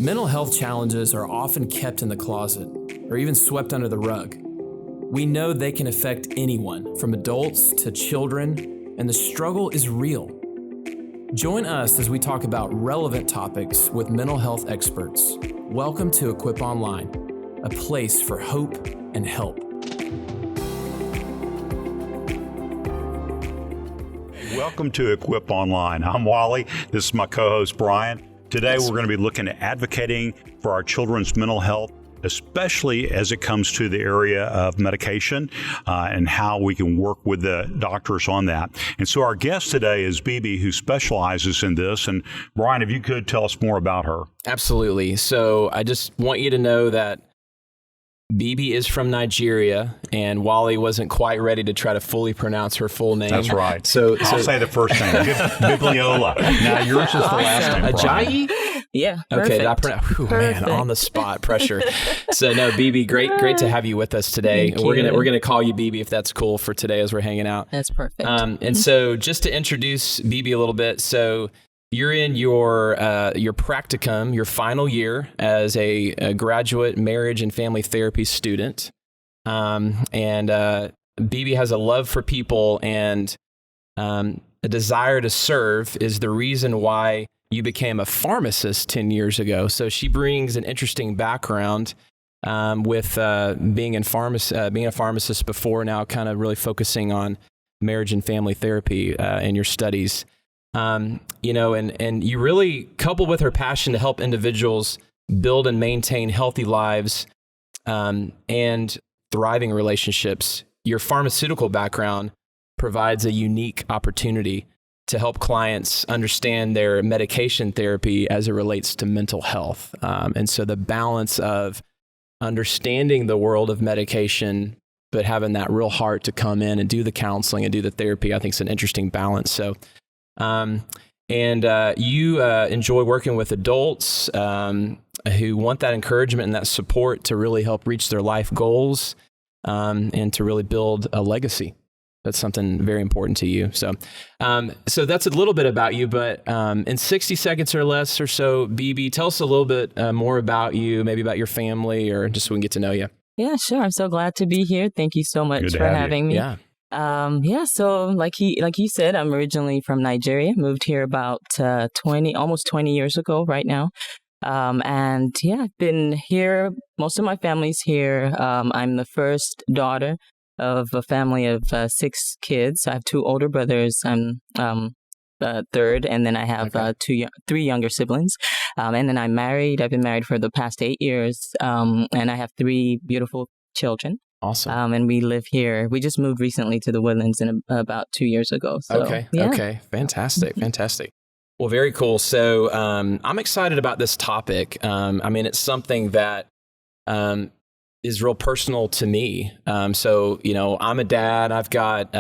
Mental health challenges are often kept in the closet or even swept under the rug. We know they can affect anyone, from adults to children, and the struggle is real. Join us as we talk about relevant topics with mental health experts. Welcome to Equip Online, a place for hope and help. Welcome to Equip Online. I'm Wally. This is my co-host, Brian. Today, we're going to be looking at advocating for our children's mental health, especially as it comes to the area of medication and how we can work with the doctors on that. And so our guest today is Bibi, who specializes in this. And Brian, if you could tell us more about her. Absolutely. So I just want you to know that Bibi is from Nigeria, and Wally wasn't quite ready to try to fully pronounce her full name. That's right. So I'll say the first name, Bibilola. Now yours is the last name. Ajayi? Yeah. Okay. Perfect. Man, on the spot pressure. So no, Bibi, great to have you with us today. We're gonna call you Bibi if that's cool for today as we're hanging out. That's perfect. And so just to introduce Bibi a little bit, so you're in your practicum, your final year as a graduate marriage and family therapy student. And Bibi has a love for people and a desire to serve is the reason why you became a pharmacist 10 years ago. So she brings an interesting background with being a pharmacist before, now kind of really focusing on marriage and family therapy in your studies. And you really, coupled with her passion to help individuals build and maintain healthy lives and thriving relationships, your pharmaceutical background provides a unique opportunity to help clients understand their medication therapy as it relates to mental health. And so the balance of understanding the world of medication, but having that real heart to come in and do the counseling and do the therapy, I think is an interesting balance. So you enjoy working with adults who want that encouragement and that support to really help reach their life goals and to really build a legacy. That's something very important to you. So that's a little bit about you, but in 60 seconds or less or so, Bibi, tell us a little bit more about you, maybe about your family, or just so we can get to know you. Yeah, sure. I'm so glad to be here. Thank you so much for having me. Yeah. So like you said, I'm originally from Nigeria, moved here about almost 20 years ago right now. I've been here, most of my family's here. I'm the first daughter of a family of 6 kids. I have 2 older brothers. I'm third, and then I have 3 younger siblings. And then I'm married. I've been married for the past 8 years, and I have 3 beautiful children. Awesome. And we live here. We just moved recently to the Woodlands about 2 years ago. So, Okay. Fantastic. Well, very cool. So I'm excited about this topic. It's something that is real personal to me. I'm a dad. I've got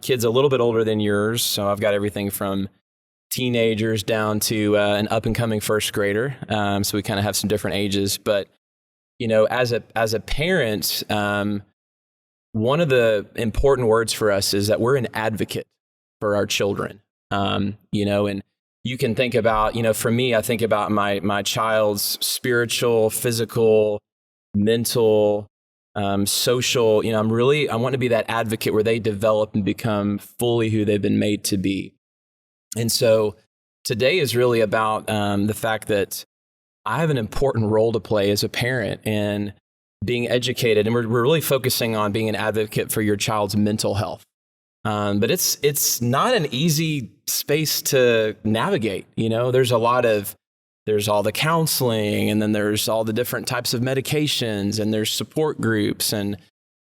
kids a little bit older than yours. So I've got everything from teenagers down to an up-and-coming first grader. So we kind of have some different ages. But, as a parent, one of the important words for us is that we're an advocate for our children. And you can think about, for me, I think about my child's spiritual, physical, mental, social, I want to be that advocate where they develop and become fully who they've been made to be. And so today is really about the fact that I have an important role to play as a parent in being educated. And we're really focusing on being an advocate for your child's mental health. But it's not an easy space to navigate. There's all the counseling, and then there's all the different types of medications, and there's support groups, and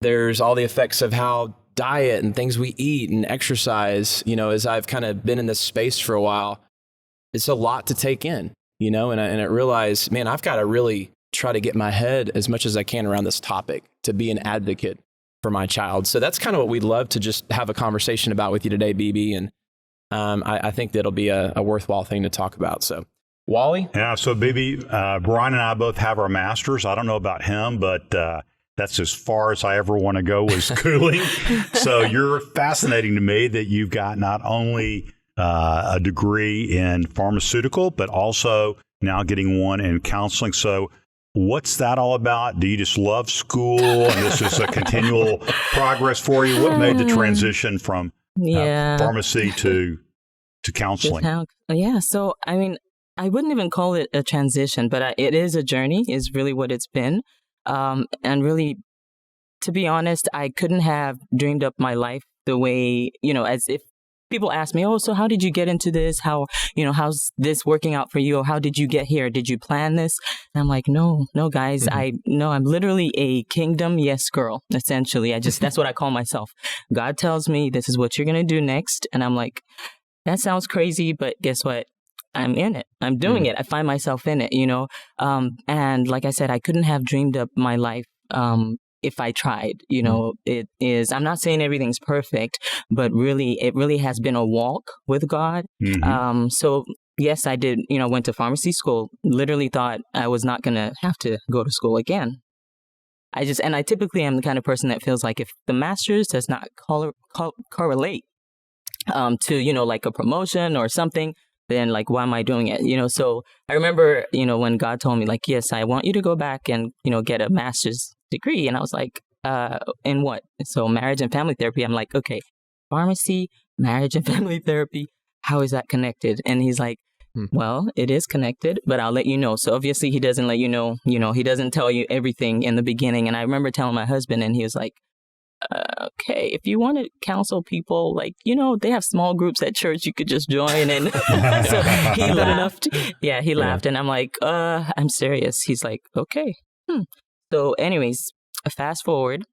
there's all the effects of how diet and things we eat and exercise, as I've kind of been in this space for a while, it's a lot to take in, and I realize, man, I've got to really try to get my head as much as I can around this topic to be an advocate for my child. So that's kind of what we'd love to just have a conversation about with you today, Bibi. And I think that'll be a worthwhile thing to talk about. So Wally? Yeah, so Bibi, Brian and I both have our masters. I don't know about him, but that's as far as I ever want to go with schooling. So you're fascinating to me that you've got not only a degree in pharmaceutical, but also now getting one in counseling. So what's that all about? Do you just love school and this is a continual progress for you? What made the transition from pharmacy to counseling? Yeah. So, I mean, I wouldn't even call it a transition, but it is a journey, is really what it's been. And really, to be honest, I couldn't have dreamed up my life the way, as if people ask me, oh, so how did you get into this? How's this working out for you? Or how did you get here? Did you plan this? And I'm like, no, guys, I'm literally a kingdom yes girl, essentially. That's what I call myself. God tells me this is what you're going to do next. And I'm like, that sounds crazy, but guess what? I'm in it. I'm doing it. I find myself in it, and like I said, I couldn't have dreamed up my life if I tried. It is, I'm not saying everything's perfect, but really, it really has been a walk with God. So yes, I did, went to pharmacy school, literally thought I was not going to have to go to school again. I typically am the kind of person that feels like if the master's does not correlate to, like a promotion or something, then like, why am I doing it? So I remember, when God told me like, yes, I want you to go back and, get a master's degree. And I was like, in what? So marriage and family therapy. I'm like, okay, pharmacy, marriage and family therapy. How is that connected? And he's like, well, it is connected, but I'll let you know. So obviously he doesn't let you know, he doesn't tell you everything in the beginning. And I remember telling my husband and he was like, okay, if you want to counsel people, like, they have small groups at church, you could just join. And so he laughed. Yeah, he laughed. And I'm like, I'm serious. He's like, okay. So anyways, fast forward.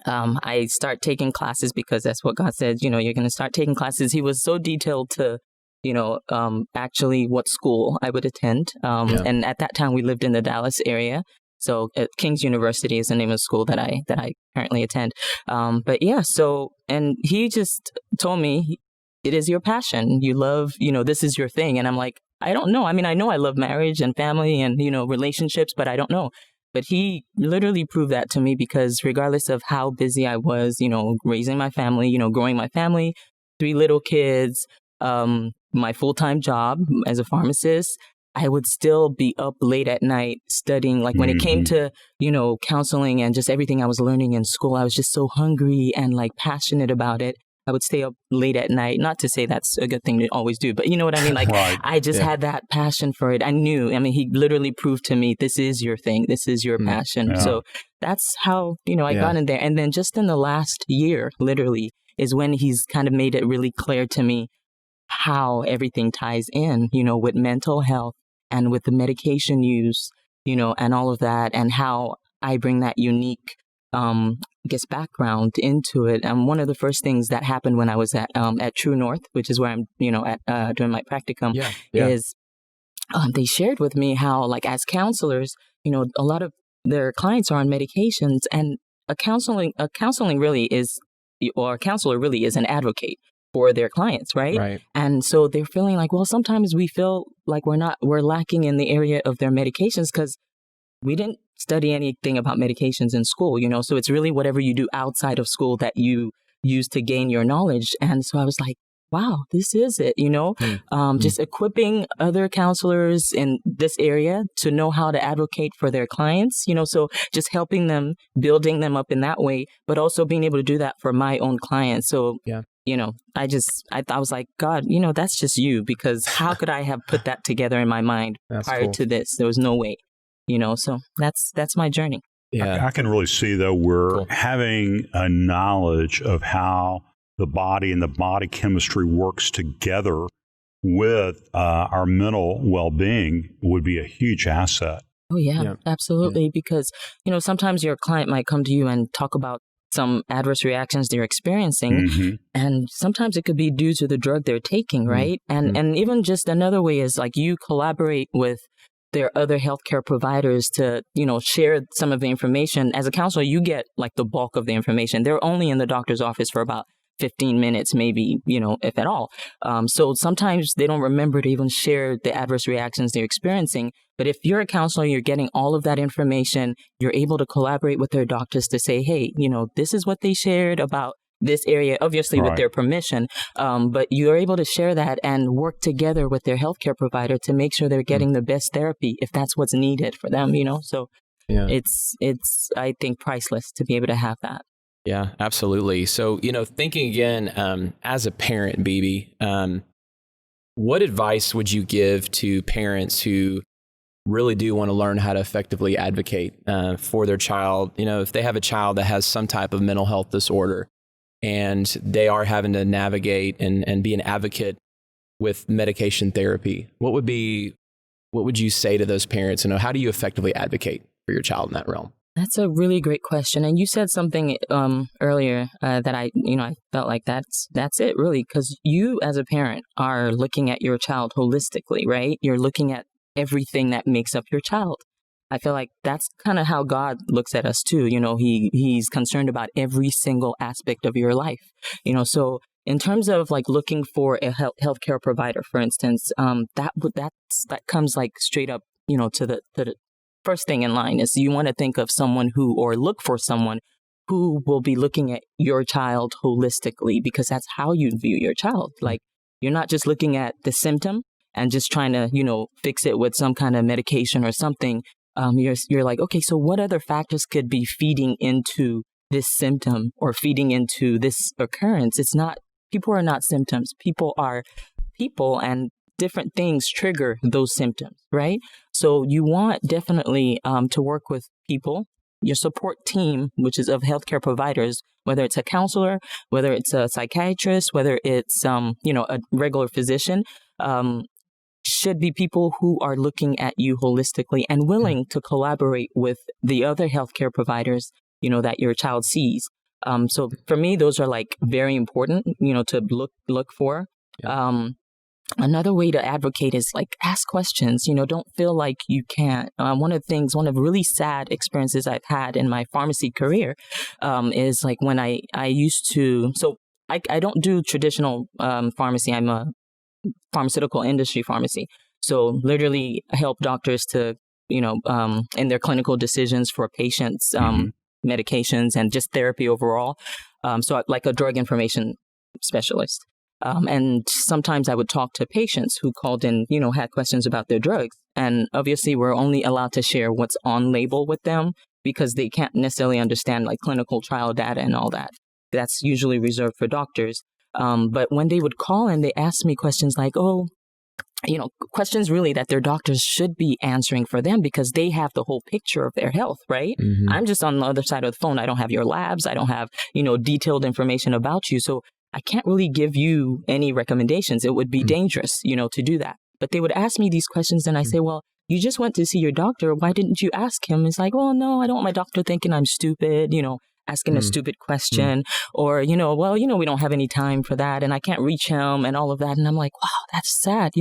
I start taking classes because that's what God said, you're going to start taking classes. He was so detailed to, actually what school I would attend. And at that time we lived in the Dallas area. So King's University is the name of the school that I currently attend. But yeah, and he just told me, it is your passion. You love, this is your thing. And I'm like, I don't know. I mean, I know I love marriage and family and, relationships, but I don't know. But he literally proved that to me because regardless of how busy I was, raising my family, growing my family, 3 little kids, my full-time job as a pharmacist, I would still be up late at night studying. Like when it came to, counseling and just everything I was learning in school, I was just so hungry and like passionate about it. I would stay up late at night. Not to say that's a good thing to always do, but you know what I mean? Like I just had that passion for it. I knew, he literally proved to me, this is your thing. This is your passion. Yeah. So that's how, I got in there. And then just in the last year, literally, is when he's kind of made it really clear to me how everything ties in, with mental health and with the medication use, and all of that, and how I bring that unique, background into it. And one of the first things that happened when I was at True North, which is where I'm, at doing my practicum, is they shared with me how, like, as counselors, a lot of their clients are on medications, and a counselor really is an advocate for their clients, right? And so they're feeling like, well, sometimes we feel like we're lacking in the area of their medications because we didn't study anything about medications in school, so it's really whatever you do outside of school that you use to gain your knowledge. And so I was like, wow, this is it, just equipping other counselors in this area to know how to advocate for their clients, so just helping them, building them up in that way, but also being able to do that for my own clients. So, I was like, God, that's just you, because how could I have put that together in my mind prior to this? There was no way, so that's my journey. Yeah. I can really see, though, we're having a knowledge of how the body and the body chemistry works together with our mental well-being would be a huge asset. Oh, yeah. Absolutely. Because, sometimes your client might come to you and talk about some adverse reactions they're experiencing. And sometimes it could be due to the drug they're taking, right? And even just another way is like you collaborate with their other healthcare providers to, share some of the information. As a counselor, you get like the bulk of the information. They're only in the doctor's office for about 15 minutes, maybe, if at all. So sometimes they don't remember to even share the adverse reactions they're experiencing. But if you're a counselor, you're getting all of that information, you're able to collaborate with their doctors to say, hey, this is what they shared about, this area, obviously with their permission, but you're able to share that and work together with their healthcare provider to make sure they're getting the best therapy if that's what's needed for them, So it's I think priceless to be able to have that. Yeah, absolutely. So, thinking again, as a parent, Bibi, what advice would you give to parents who really do want to learn how to effectively advocate for their child? If they have a child that has some type of mental health disorder and they are having to navigate and be an advocate with medication therapy, what would you say to those parents? How do you effectively advocate for your child in that realm? That's a really great question. And you said something earlier that I felt like that's it really, because you as a parent are looking at your child holistically, right? You're looking at everything that makes up your child. I feel like that's kind of how God looks at us too. He's concerned about every single aspect of your life. So in terms of like looking for a healthcare provider, for instance, that comes like straight up, to the first thing in line is you want to think of someone or look for someone who will be looking at your child holistically, because that's how you view your child. Like, you're not just looking at the symptom and just trying to, fix it with some kind of medication or something. You're like, okay, so what other factors could be feeding into this symptom or feeding into this occurrence? People are not symptoms. People are people, and different things trigger those symptoms, right? So you want definitely to work with people, your support team, which is of healthcare providers, whether it's a counselor, whether it's a psychiatrist, whether it's a regular physician, should be people who are looking at you holistically and willing to collaborate with the other healthcare providers, that your child sees. So for me, those are like very important, to look for. Yeah. Another way to advocate is like ask questions, don't feel like you can't. One of the really sad experiences I've had in my pharmacy career is like when I used to, so I don't do traditional pharmacy. I'm a pharmaceutical industry pharmacy. So literally help doctors to, in their clinical decisions for patients, medications and just therapy overall. So like a drug information specialist. And sometimes I would talk to patients who called in, had questions about their drugs. And obviously we're only allowed to share what's on label with them because they can't necessarily understand like clinical trial data and all that. That's usually reserved for doctors. But when they would call in, they asked me questions like, questions really that their doctors should be answering for them because they have the whole picture of their health, right? Mm-hmm. I'm just on the other side of the phone. I don't have your labs. I don't have, detailed information about you. So I can't really give you any recommendations. It would be dangerous, to do that. But they would ask me these questions and I say, well, you just went to see your doctor. Why didn't you ask him? It's like, well, no, I don't want my doctor thinking I'm stupid, asking a stupid question or, we don't have any time for that and I can't reach him and all of that. And I'm like, wow, that's sad.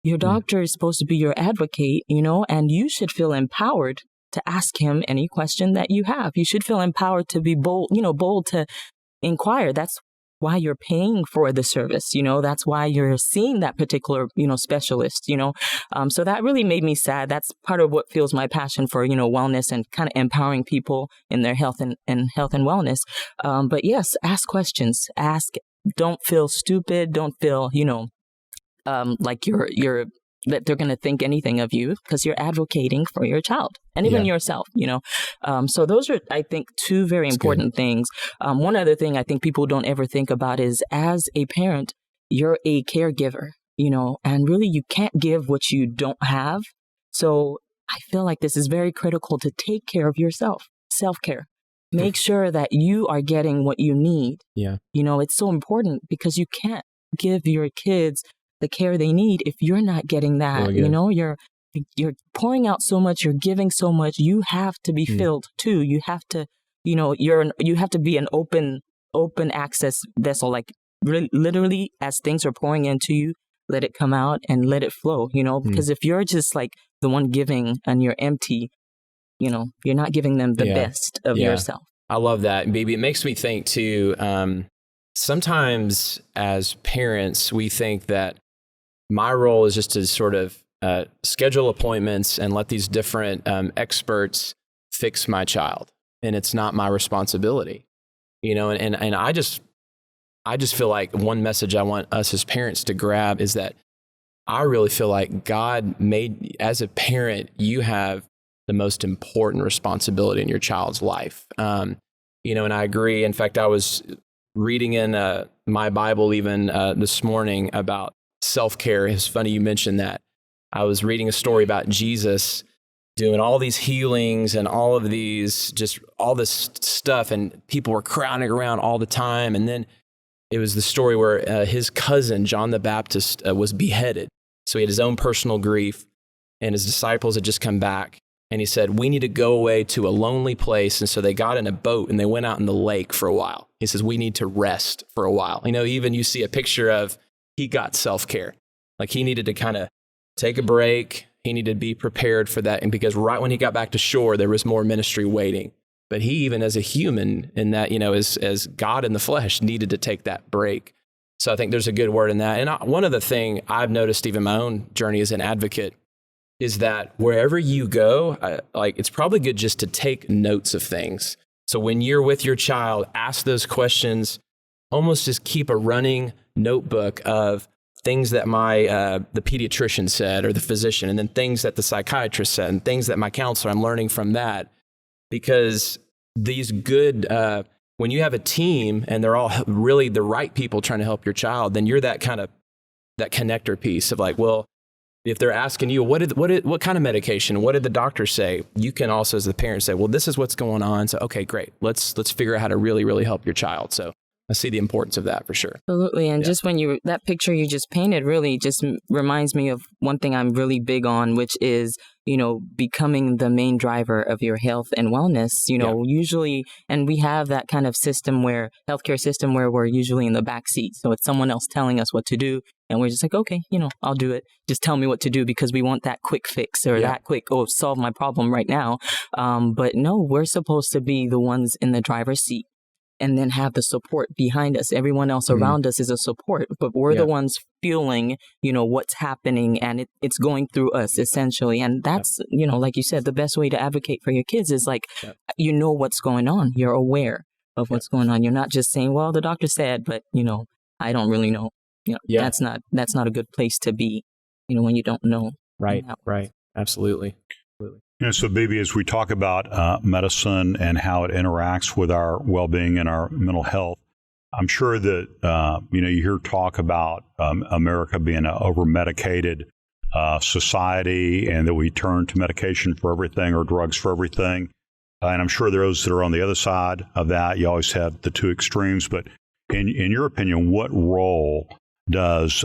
Your doctor is supposed to be your advocate, and you should feel empowered to ask him any question that you have. You should feel empowered to be bold to inquire. That's why you're paying for the service, that's why you're seeing that particular, specialist, so that really made me sad. That's part of what fuels my passion for, wellness and kind of empowering people in their health and wellness. But yes, ask questions, don't feel stupid. Don't feel, like you're that they're going to think anything of you because you're advocating for your child and even yourself, So those are, I think, two very important things. One other thing I think people don't ever think about is as a parent, you're a caregiver, and really you can't give what you don't have. So I feel like this is very critical to take care of yourself, self-care. Make sure that you are getting what you need. Yeah. It's so important because you can't give your kids the care they need if you're not getting that. You're pouring out so much, you're giving so much, you have to be filled too. You have to, you have to be an open access vessel, like literally as things are pouring into you, let it come out and let it flow, because if you're just like the one giving and you're empty, you're not giving them the best of yourself. I love that, Bibi. It makes me think too, sometimes as parents, we think that my role is just to sort of schedule appointments and let these different experts fix my child. And it's not my responsibility. and I just feel like one message I want us as parents to grab is that I really feel like God made, as a parent, you have the most important responsibility in your child's life. And I agree. In fact, I was reading in my Bible even this morning about self-care. It's funny you mentioned that. I was reading a story about Jesus doing all these healings and all of these, just all this stuff, and people were crowding around all the time. And then it was the story where his cousin, John the Baptist, was beheaded. So he had his own personal grief, and his disciples had just come back. And he said, we need to go away to a lonely place. And so they got in a boat and they went out in the lake for a while. He says, we need to rest for a while. Even you see a picture of, he got self-care. Like he needed to kind of take a break. He needed to be prepared for that. And because right when he got back to shore, there was more ministry waiting. But he, even as a human in that, as God in the flesh, needed to take that break. So I think there's a good word in that. And one other thing I've noticed, even my own journey as an advocate, is that wherever you go, it's probably good just to take notes of things. So when you're with your child, ask those questions, almost just keep a running notebook of things that the pediatrician said or the physician, and then things that the psychiatrist said and things that my counselor, I'm learning from that. Because these good, when you have a team and they're all really the right people trying to help your child, then you're that connector piece of like, well, if they're asking you, what kind of medication, what did the doctor say? You can also, as the parent, say, well, this is what's going on. So, okay, great. Let's figure out how to really, really help your child. So I see the importance of that for sure. Absolutely. And just that picture you just painted really just reminds me of one thing I'm really big on, which is, becoming the main driver of your health and wellness, usually, and we have that kind of healthcare system where we're usually in the back seat. So it's someone else telling us what to do. And we're just like, okay, I'll do it. Just tell me what to do because we want that quick fix or that quick, solve my problem right now. But no, we're supposed to be the ones in the driver's seat and then have the support behind us. Everyone else around us is a support, but we're the ones feeling, what's happening, and it's going through us essentially. And that's, like you said, the best way to advocate for your kids is like, what's going on. You're aware of what's going on. You're not just saying, well, the doctor said, but, I don't really know. That's not a good place to be, when you don't know. Right. Absolutely. So, Bibi, as we talk about medicine and how it interacts with our well-being and our mental health, I'm sure that, you hear talk about America being an over-medicated society and that we turn to medication for everything or drugs for everything. And I'm sure those that are on the other side of that, you always have the two extremes. But in your opinion, what role does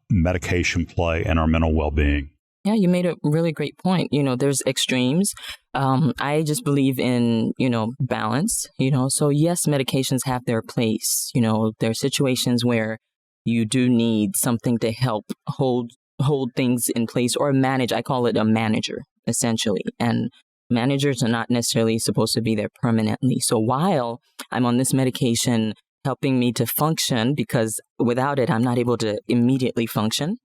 medication play in our mental well-being? Yeah, you made a really great point. There's extremes. I just believe in, balance, so yes, medications have their place. There are situations where you do need something to help hold things in place or manage. I call it a manager, essentially. And managers are not necessarily supposed to be there permanently. So while I'm on this medication helping me to function, because without it, I'm not able to immediately function,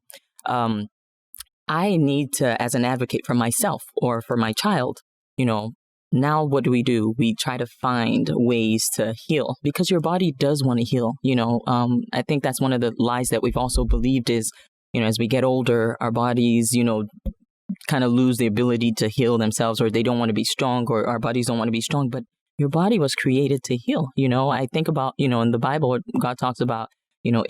I need to, as an advocate for myself or for my child, now what do? We try to find ways to heal because your body does want to heal. I think that's one of the lies that we've also believed is, as we get older, our bodies, kind of lose the ability to heal themselves, or they don't want to be strong, or our bodies don't want to be strong. But your body was created to heal. I think about, in the Bible, God talks about,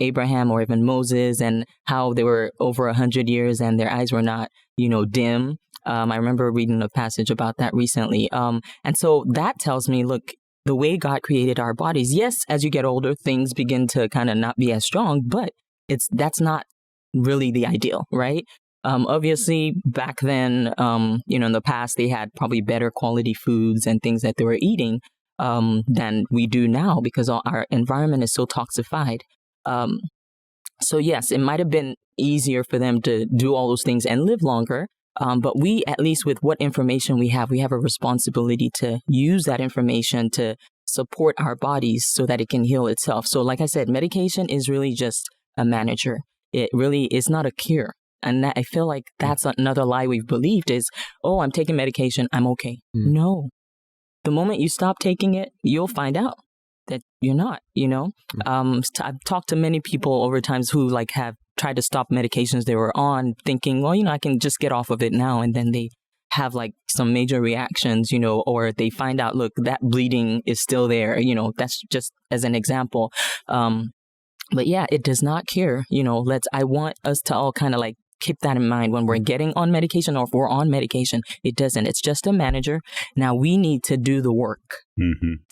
Abraham or even Moses and how they were over 100 years and their eyes were not, dim. I remember reading a passage about that recently. And so that tells me, look, the way God created our bodies, yes, as you get older, things begin to kind of not be as strong, but that's not really the ideal, right? Obviously, back then, in the past, they had probably better quality foods and things that they were eating than we do now because our environment is so toxified. So yes, it might have been easier for them to do all those things and live longer. But we, at least with what information we have a responsibility to use that information to support our bodies so that it can heal itself. So like I said, medication is really just a manager. It really is not a cure. And I feel like that's another lie we've believed is, oh, I'm taking medication, I'm okay. No. The moment you stop taking it, you'll find out. that you're not, I've talked to many people over times who like have tried to stop medications they were on thinking, well, I can just get off of it now. And then they have like some major reactions, or they find out, look, that bleeding is still there. That's just as an example. But yeah, it does not cure. I want us to all kind of like keep that in mind when we're getting on medication, or if we're on medication. It doesn't. It's just a manager. Now we need to do the work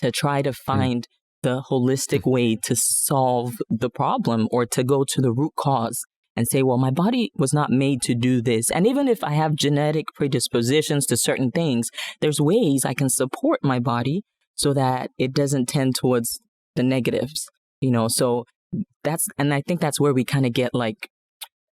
to try to find the holistic way to solve the problem, or to go to the root cause and say, well, my body was not made to do this. And even if I have genetic predispositions to certain things, there's ways I can support my body so that it doesn't tend towards the negatives, so and I think that's where we kind of get like,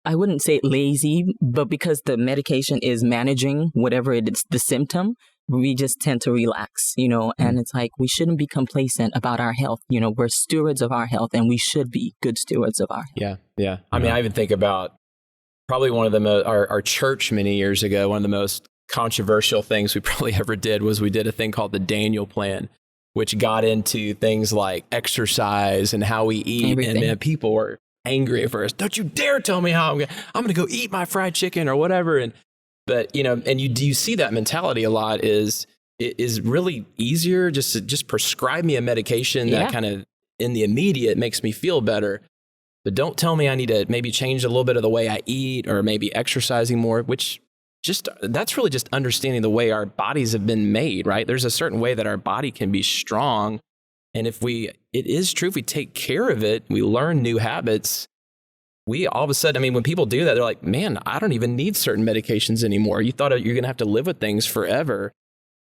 I wouldn't say lazy, but because the medication is managing whatever it is, the symptom, we just tend to relax, and it's like, we shouldn't be complacent about our health. We're stewards of our health, and we should be good stewards of our health. Yeah. I mean, I even think about probably one of our church many years ago, one of the most controversial things we probably ever did was we did a thing called the Daniel Plan, which got into things like exercise and how we eat. Everything. And man, people were angry at first. Don't you dare tell me how I'm going to go eat my fried chicken or whatever. But do you see that mentality a lot is really easier just to just prescribe me a medication that kind of in the immediate makes me feel better. But don't tell me I need to maybe change a little bit of the way I eat, or maybe exercising more, which that's really just understanding the way our bodies have been made, right? There's a certain way that our body can be strong. And it is true, if we take care of it, we learn new habits, we all of a sudden, when people do that, they're like, man, I don't even need certain medications anymore. You thought you're going to have to live with things forever.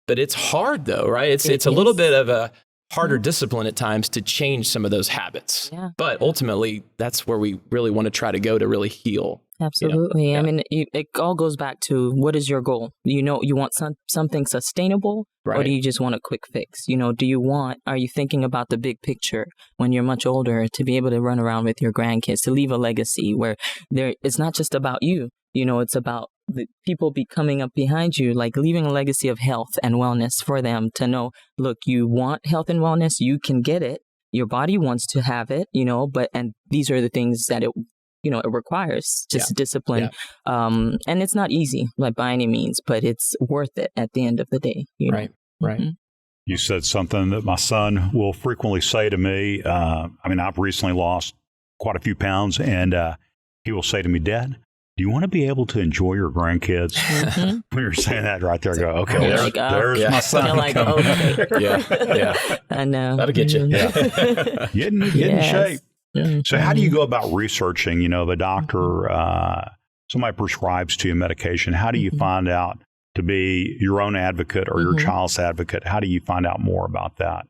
But it's hard though, right? It's a little bit of a harder discipline at times to change some of those habits. Yeah. But ultimately, that's where we really want to try to go to really heal. Absolutely. Yeah. It all goes back to, what is your goal? You want something sustainable, right? Or do you just want a quick fix? Are you thinking about the big picture when you're much older, to be able to run around with your grandkids, to leave a legacy where it's not just about you, it's about the people coming up behind you, like leaving a legacy of health and wellness for them to know, look, you want health and wellness, you can get it. Your body wants to have it, and these are the things that it requires, just discipline. Yeah. And it's not easy, like by any means, but it's worth it at the end of the day. Right. Mm-hmm. You said something that my son will frequently say to me. I've recently lost quite a few pounds, and he will say to me, Dad, do you want to be able to enjoy your grandkids? Mm-hmm. When you're saying that right there, I go, okay, there's my son. You're like, okay. Yeah. I know. That'll get you. Yeah. Get in shape. So how do you go about researching, the doctor, somebody prescribes to you medication? How do you find out to be your own advocate or your child's advocate? How do you find out more about that?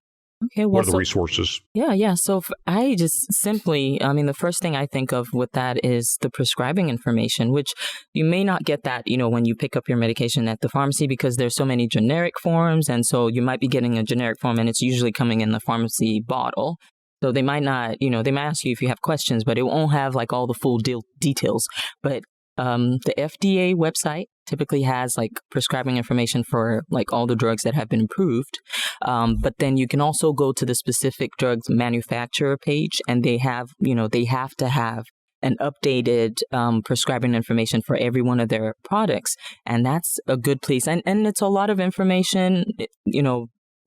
Okay, well, what are the resources? Yeah. So I just simply, the first thing I think of with that is the prescribing information, which you may not get that, when you pick up your medication at the pharmacy, because there's so many generic forms. And so you might be getting a generic form, and it's usually coming in the pharmacy bottle. So they might not, they might ask you if you have questions, but it won't have like all the full details. But the FDA website typically has like prescribing information for like all the drugs that have been approved. But then you can also go to the specific drugs manufacturer page, and they have to have an updated prescribing information for every one of their products. And that's a good place. And it's a lot of information,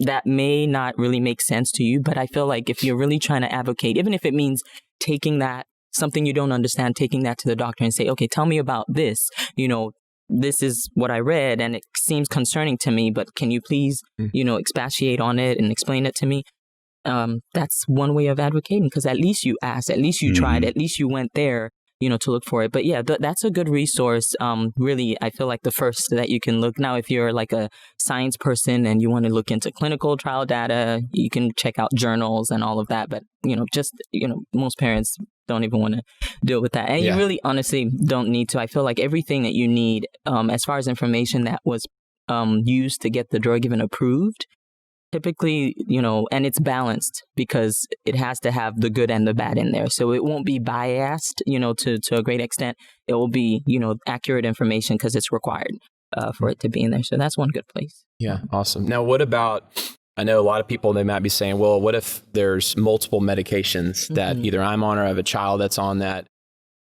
that may not really make sense to you. But I feel like if you're really trying to advocate, even if it means taking that, something you don't understand, taking that to the doctor and say, okay, tell me about this, this is what I read and it seems concerning to me, but can you please, expatiate on it and explain it to me? That's one way of advocating, because at least you asked, at least you tried, at least you went there, to look for it. But yeah, that's a good resource. Really, I feel like the first that you can look. Now, if you're like a science person and you want to look into clinical trial data, you can check out journals and all of that. But, most parents don't even want to deal with that. And you really honestly don't need to. I feel like everything that you need, as far as information that was used to get the drug even approved, typically, and it's balanced because it has to have the good and the bad in there. So it won't be biased, to a great extent. It will be, accurate information because it's required for it to be in there. So that's one good place. Yeah. Awesome. Now, what about, I know a lot of people, they might be saying, well, what if there's multiple medications that either I'm on or I have a child that's on that?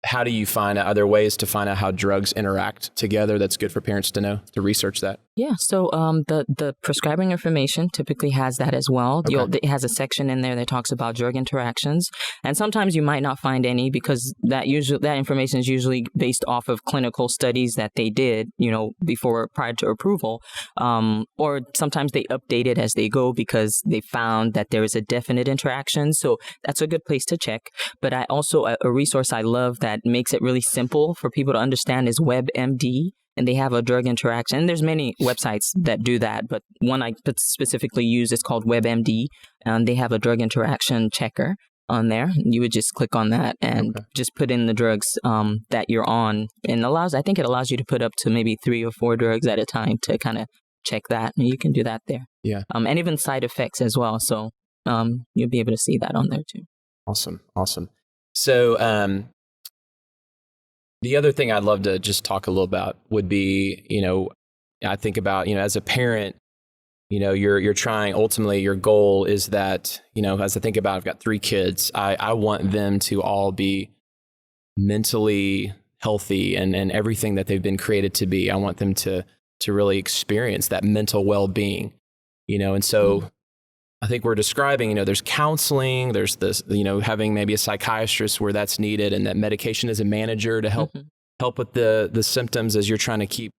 How do you find out? Are there ways to find out how drugs interact together that's good for parents to know, to research that? Yeah, so the prescribing information typically has that as well. Okay. It has a section in there that talks about drug interactions, and sometimes you might not find any because that information is usually based off of clinical studies that they did, prior to approval, or sometimes they update it as they go because they found that there is a definite interaction. So that's a good place to check. But I also a resource I love that makes it really simple for people to understand is WebMD. And they have a drug interaction. And there's many websites that do that, but one I specifically use is called WebMD, and they have a drug interaction checker on there. You would just click on that and just put in the drugs that you're on, and I think it allows you to put up to maybe 3 or 4 drugs at a time to kind of check that, and you can do that there. Yeah. And even side effects as well. So you'll be able to see that on there too. Awesome. So the other thing I'd love to just talk a little about would be, I think about, as a parent, you're trying, ultimately your goal is that, as I think about, I've got 3 kids, I want them to all be mentally healthy and everything that they've been created to be. I want them to really experience that mental well-being, and so I think we're describing, there's counseling, there's this, having maybe a psychiatrist where that's needed, and that medication is a manager to help with the symptoms as you're trying to keep,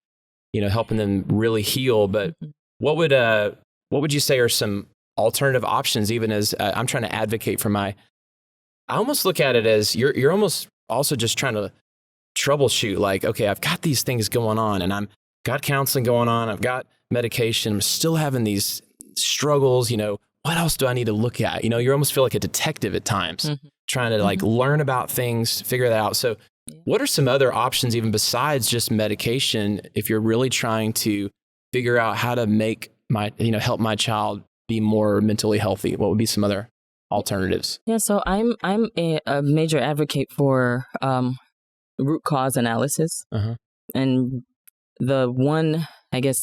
helping them really heal. But what would you say are some alternative options, even as I'm trying to advocate for I almost look at it as you're almost also just trying to troubleshoot, like, okay, I've got these things going on and I've got counseling going on, I've got medication, I'm still having these struggles, what else do I need to look at? You almost feel like a detective at times, trying to learn about things, figure that out. So what are some other options, even besides just medication, if you're really trying to figure out how to make help my child be more mentally healthy? What would be some other alternatives? Yeah, so I'm a major advocate for root cause analysis. And the one, I guess,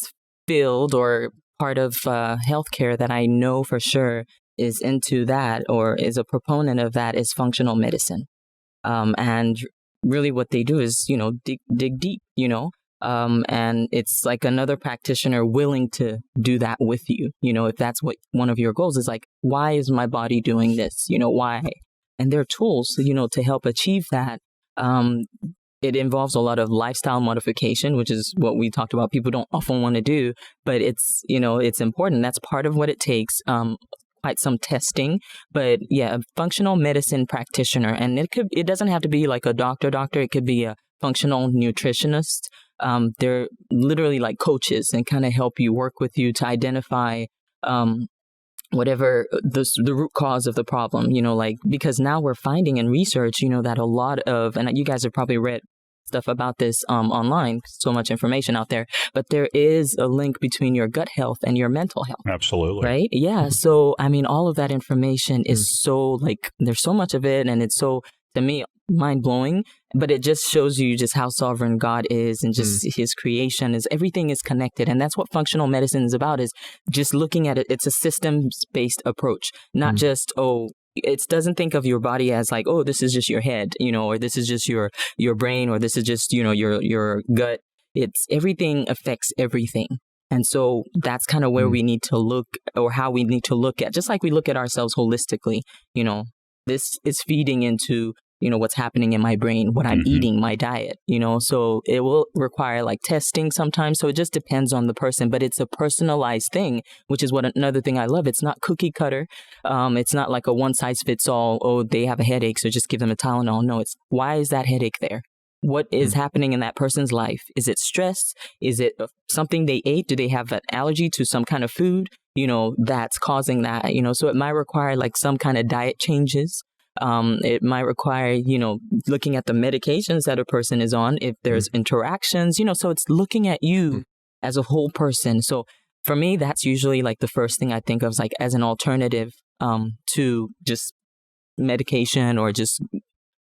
field or part of healthcare that I know for sure is into that or is a proponent of that is functional medicine. And really what they do is, dig deep, and it's like another practitioner willing to do that with you. If that's what one of your goals is, like, why is my body doing this? Why? And there are tools, to help achieve that. It involves a lot of lifestyle modification, which is what we talked about. People don't often want to do, but it's important. That's part of what it takes. Quite some testing, but yeah, a functional medicine practitioner, and it doesn't have to be like a doctor. It could be a functional nutritionist. They're literally like coaches and kind of help you, work with you to identify whatever the root cause of the problem, because now we're finding in research, that a lot of, and you guys have probably read stuff about this online, so much information out there, but there is a link between your gut health and your mental health. Absolutely. Right? Yeah. So, all of that information is so, there's so much of it, and it's so, to me, mind-blowing, but it just shows you just how sovereign God is and just his creation is, everything is connected. And that's what functional medicine is about, is just looking at it. It's a systems-based approach, not just, it doesn't think of your body as like, oh, this is just your head, or this is just your brain, or this is just, your gut. It's everything affects everything. And so that's kind of where we need to look, or how we need to look at, just like we look at ourselves holistically, this is feeding into, what's happening in my brain, what I'm eating, my diet, so it will require testing sometimes. So it just depends on the person, but it's a personalized thing, which is what another thing I love. It's not cookie cutter. It's not like a one size fits all. Oh, they have a headache, so just give them a Tylenol. No, it's, why is that headache there? What is happening in that person's life? Is it stress? Is it something they ate? Do they have an allergy to some kind of food, that's causing that, so it might require some kind of diet changes. It might require, looking at the medications that a person is on, if there's interactions, so it's looking at you as a whole person. So for me, that's usually the first thing I think of as an alternative to just medication or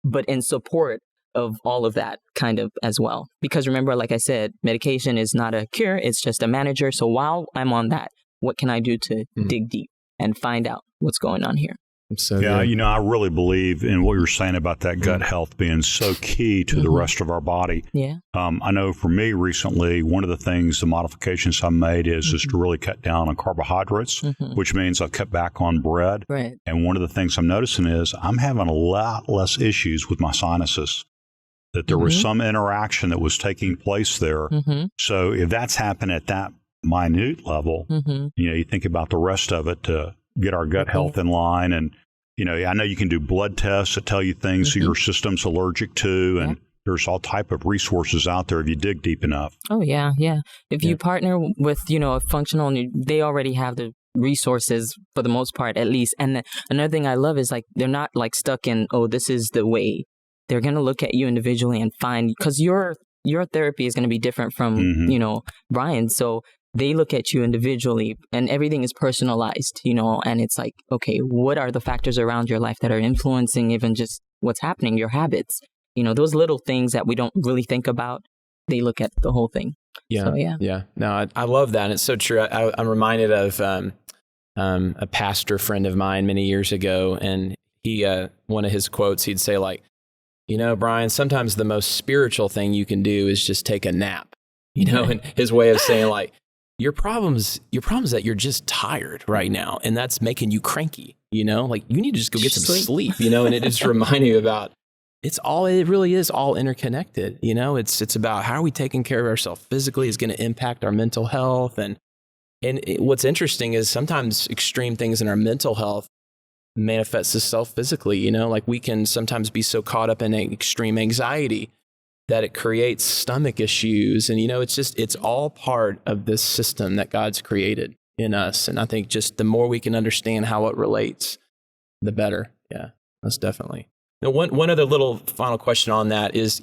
but in support of all of that kind of as well. Because remember, like I said, medication is not a cure, it's just a manager. So while I'm on that, what can I do to dig deep and find out what's going on here? So yeah, good. I really believe in what you're saying about that gut health being so key to the rest of our body. Yeah. I know for me recently, one of the things, the modifications I made is to really cut down on carbohydrates, which means I've cut back on bread. Right. And one of the things I'm noticing is I'm having a lot less issues with my sinuses, that there was some interaction that was taking place there. So if that's happened at that minute level, you think about the rest of it to get our gut health in line. And, I know you can do blood tests that tell you things that your system's allergic to. And there's all type of resources out there if you dig deep enough. Oh, yeah. Yeah. If you partner with, a functional, they already have the resources for the most part, at least. And another thing I love is they're not stuck in, oh, this is the way. They're going to look at you individually and find, because your therapy is going to be different from, Brian. So they look at you individually and everything is personalized, and it's like, okay, what are the factors around your life that are influencing even just what's happening, your habits, those little things that we don't really think about, they look at the whole thing. Yeah. So, yeah. Yeah. No, I love that. And it's so true. I'm reminded of a pastor friend of mine many years ago. And he, one of his quotes, he'd say Brian, sometimes the most spiritual thing you can do is just take a nap, and his way of saying your problem's that you're just tired right now, and that's making you cranky, you need to just go get some sleep, and it just reminded me about it really is all interconnected, it's about how are we taking care of ourselves physically is going to impact our mental health. And what's interesting is sometimes extreme things in our mental health manifests itself physically, we can sometimes be so caught up in extreme anxiety that it creates stomach issues. And, it's all part of this system that God's created in us. And I think just the more we can understand how it relates, the better. Yeah, most definitely. Now, one other little final question on that is,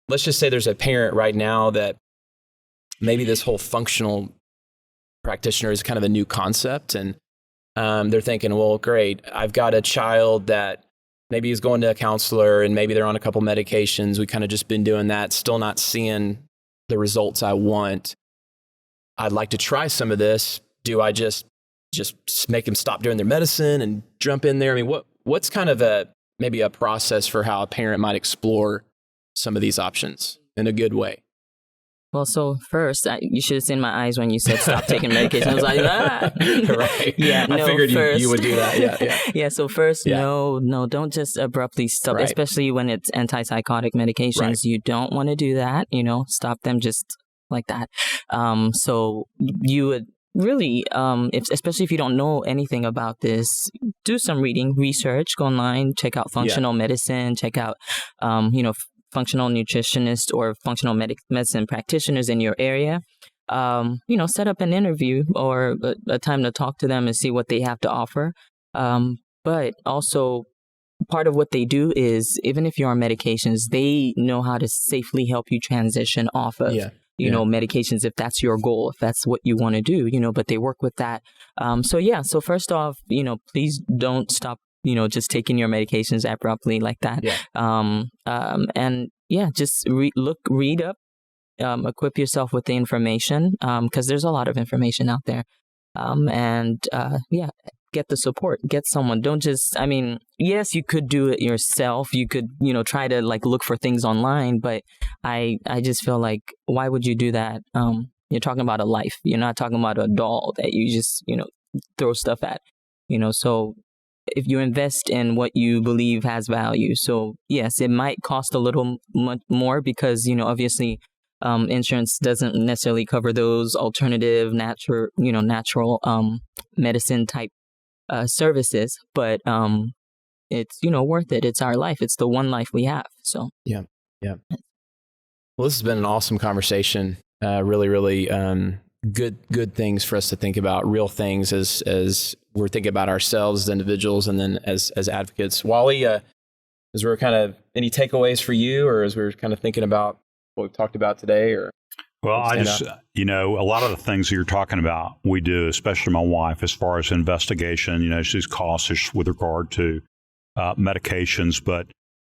let's just say there's a parent right now that maybe this whole functional practitioner is kind of a new concept. And they're thinking, well, great, I've got a child that maybe he's going to a counselor and maybe they're on a couple medications. We kind of just been doing that, still not seeing the results I want. I'd like to try some of this. Do I just make them stop doing their medicine and jump in there? I mean, what's kind of maybe a process for how a parent might explore some of these options in a good way? Well, so first, you should have seen my eyes when you said stop taking medication. I was like, ah. Right. Yeah, I figured you would do that. Yeah. Yeah, so first, no, don't just abruptly stop, especially when it's antipsychotic medications. Right. You don't want to do that, stop them just like that. So you would really, especially if you don't know anything about this, do some reading, research, go online, check out functional medicine, check out, functional nutritionists or functional medicine practitioners in your area. Set up an interview or a time to talk to them and see what they have to offer. But also, part of what they do is, even if you're on medications, they know how to safely help you transition off of medications if that's your goal, if that's what you want to do, but they work with that. So first off, please don't stop just taking your medications abruptly like that. Yeah. Just read up, equip yourself with the information, because there's a lot of information out there. Get the support, get someone. Don't just, yes, you could do it yourself. You could, try to look for things online, but I just feel like, why would you do that? You're talking about a life. You're not talking about a doll that you just, throw stuff at, so if you invest in what you believe has value. So yes, it might cost a little much more because, obviously, insurance doesn't necessarily cover those alternative natural medicine type services, but it's worth it. It's our life. It's the one life we have. So yeah. Well, this has been an awesome conversation. Really good things for us to think about. Real things as we're thinking about ourselves as individuals, and then as advocates. Wally, as we're kind of any takeaways for you, or as we're kind of thinking about what we've talked about today, or. Well, I just, a lot of the things that you're talking about, we do, especially my wife, as far as investigation, she's cautious with regard to medications, but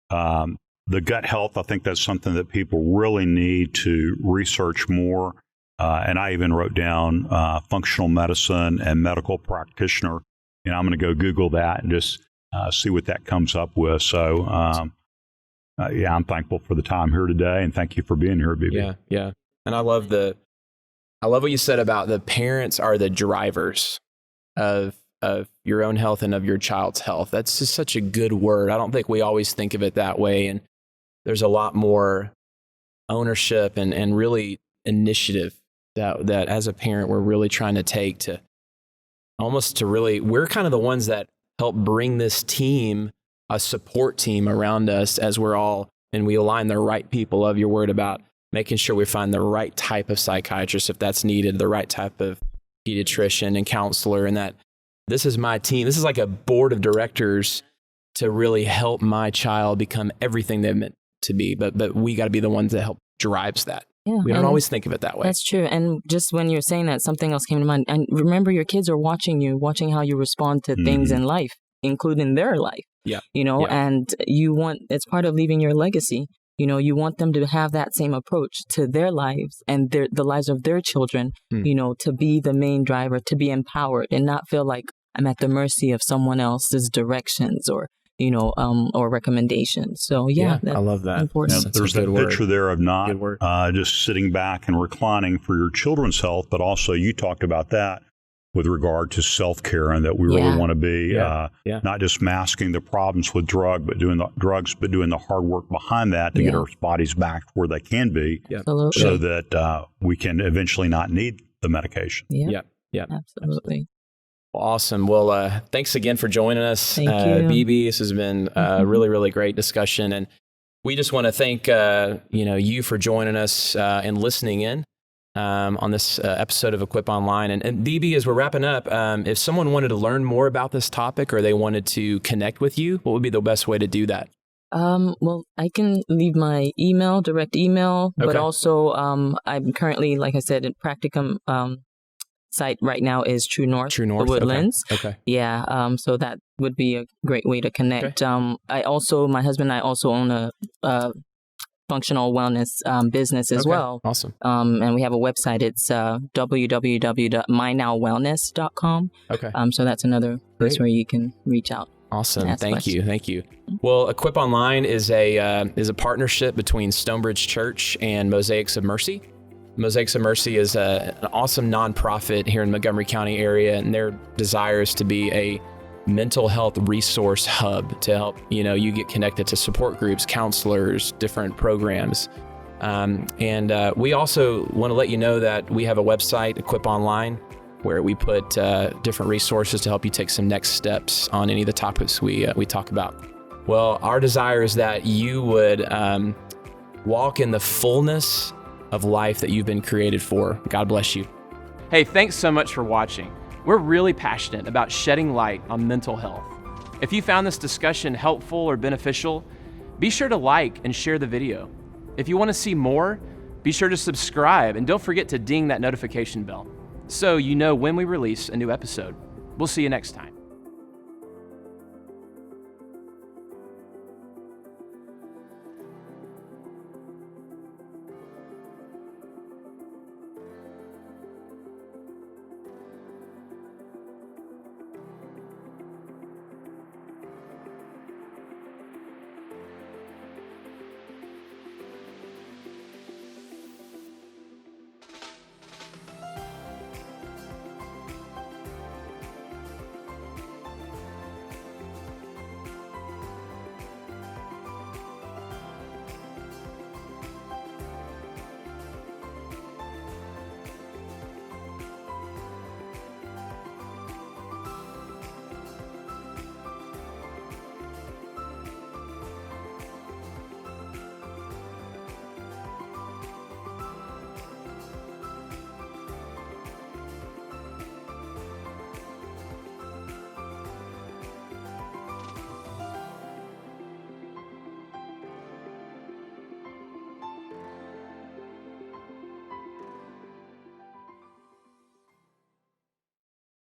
the gut health, I think that's something that people really need to research more. And I even wrote down functional medicine and medical practitioner. And I'm going to go Google that and just see what that comes up with. So, I'm thankful for the time here today, and thank you for being here, Bibi. Yeah. And I love what you said about the parents are the drivers of your own health and of your child's health. That's just such a good word. I don't think we always think of it that way. And there's a lot more ownership and really initiative that as a parent, we're really trying to take to we're kind of the ones that help bring this team, a support team around us as we align the right people of your word about making sure we find the right type of psychiatrist if that's needed, the right type of pediatrician and counselor, and that this is my team. This is like a board of directors to really help my child become everything they're meant to be. But we got to be the ones that help drives that. Yeah, we don't always think of it that way. That's true. And just when you're saying that, something else came to mind. And remember, your kids are watching how you respond to things in life, including their life. Yeah. And it's part of leaving your legacy. You want them to have that same approach to their lives and the lives of their children, to be the main driver, to be empowered and not feel like I'm at the mercy of someone else's directions or recommendations. So I love that. Important. Now, there's that picture there of not just sitting back and reclining for your children's health, but also you talked about that with regard to self-care and that we really want to be not just masking the problems with drugs, but doing the hard work behind that to get our bodies back where they can be, so that we can eventually not need the medication. Yeah. Absolutely. Awesome. Well, thanks again for joining us, Thank you. Bibi. This has been a really, really great discussion. And we just want to thank you for joining us and listening in on this episode of Equip Online. And Bibi, as we're wrapping up, if someone wanted to learn more about this topic or they wanted to connect with you, what would be the best way to do that? Well, I can leave my direct email, but also I'm currently, like I said, in practicum site right now is True North, the Woodlands. Okay. Yeah. So that would be a great way to connect. Okay. My husband and I also own a functional wellness business as well. Awesome. And we have a website. It's www.mynowwellness.com. Okay. So that's another place where you can reach out. Awesome. Thank you. Well, Equip Online is a partnership between Stonebridge Church and Mosaics of Mercy. Mosaics of Mercy is an awesome nonprofit here in Montgomery County area, and their desire is to be a mental health resource hub to help you get connected to support groups, counselors, different programs. And we also want to let you know that we have a website, Equip Online, where we put different resources to help you take some next steps on any of the topics we talk about. Well, our desire is that you would walk in the fullness of life that you've been created for. God bless you. Hey, thanks so much for watching. We're really passionate about shedding light on mental health. If you found this discussion helpful or beneficial, be sure to like and share the video. If you want to see more, be sure to subscribe and don't forget to ding that notification bell so you know when we release a new episode. We'll see you next time.